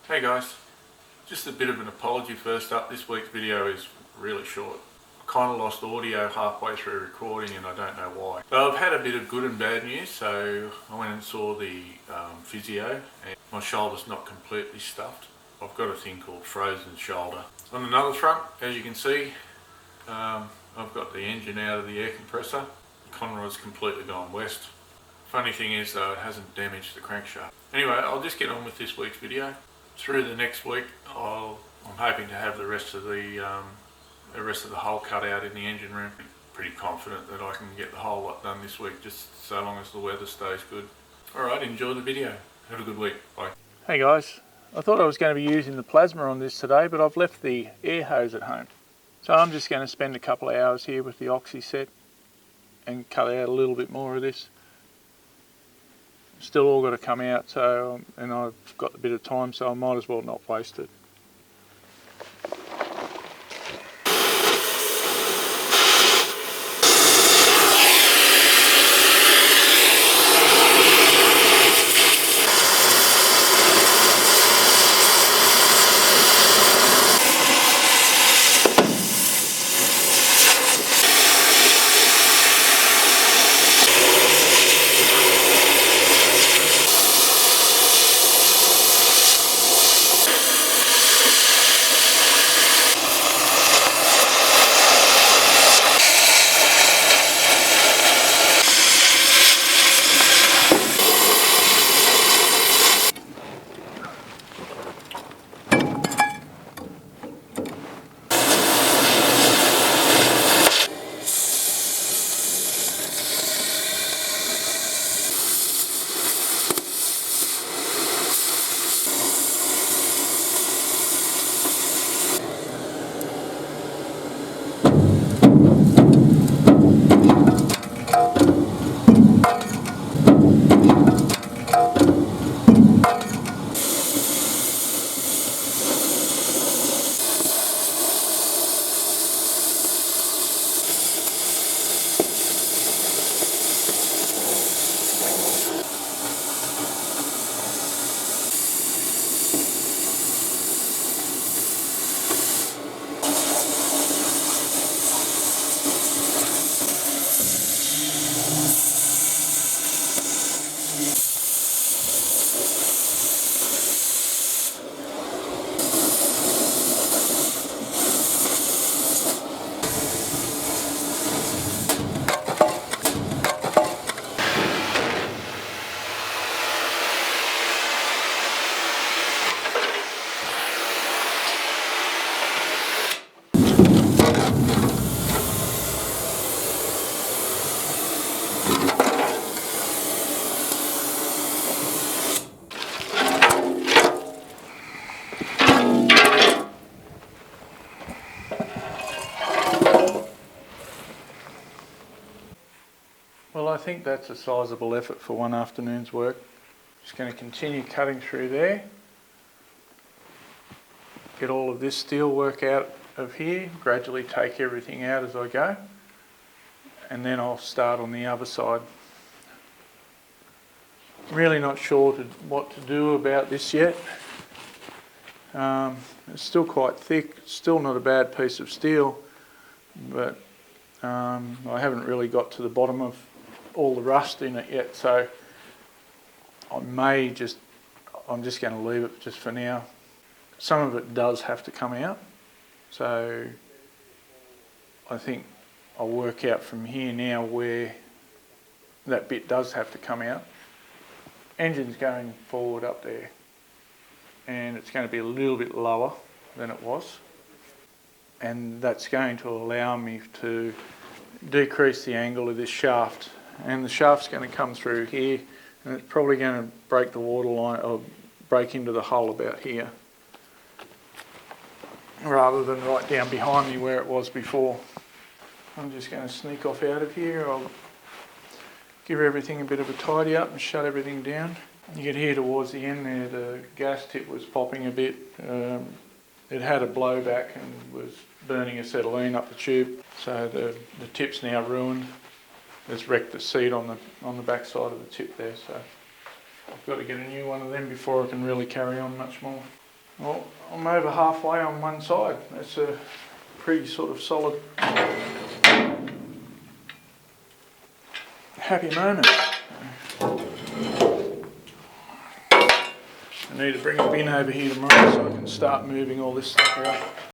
Hey guys, just a bit of an apology first up. This week's video is really short. I kind of lost audio halfway through recording and I don't know why. But I've had a bit of good and bad news, so I went and saw the physio and my shoulder's not completely stuffed. I've got a thing called frozen shoulder. On another front, as you can see, I've got the engine out of the air compressor. The conrod's completely gone west. Funny thing is though, it hasn't damaged the crankshaft. Anyway, I'll just get on with this week's video. Through the next week, I'm hoping to have the rest of the hull cut out in the engine room. Pretty confident that I can get the whole lot done this week, just so long as the weather stays good. Alright, enjoy the video. Have a good week. Bye. Hey guys, I thought I was going to be using the plasma on this today, but I've left the air hose at home. So I'm just going to spend a couple of hours here with the oxy set and cut out a little bit more of this. Still all got to come out, so and I've got a bit of time, so I might as well not waste it. Well, I think that's a sizable effort for one afternoon's work. Just going to continue cutting through there. Get all of this steel work out of here, gradually take everything out as I go. And then I'll start on the other side. I'm really not sure what to do about this yet. It's still quite thick, still not a bad piece of steel, but I haven't really got to the bottom of all the rust in it yet, so I'm just going to leave it just for now. Some of it does have to come out, so I think I'll work out from here now where that bit does have to come out. Engine's going forward up there, and it's going to be a little bit lower than it was, and that's going to allow me to decrease the angle of this shaft. And the shaft's going to come through here, and it's probably going to break the water line or break into the hull about here, rather than right down behind me where it was before. I'm just going to sneak off out of here. I'll give everything a bit of a tidy up and shut everything down. You get here towards the end there, the gas tip was popping a bit. It had a blowback and was burning acetylene up the tube, so the tip's now ruined. It's wrecked the seat on the back side of the tip there, so I've got to get a new one of them before I can really carry on much more. Well, I'm over halfway on one side. That's a pretty sort of solid, happy moment. I need to bring a bin over here tomorrow so I can start moving all this stuff out.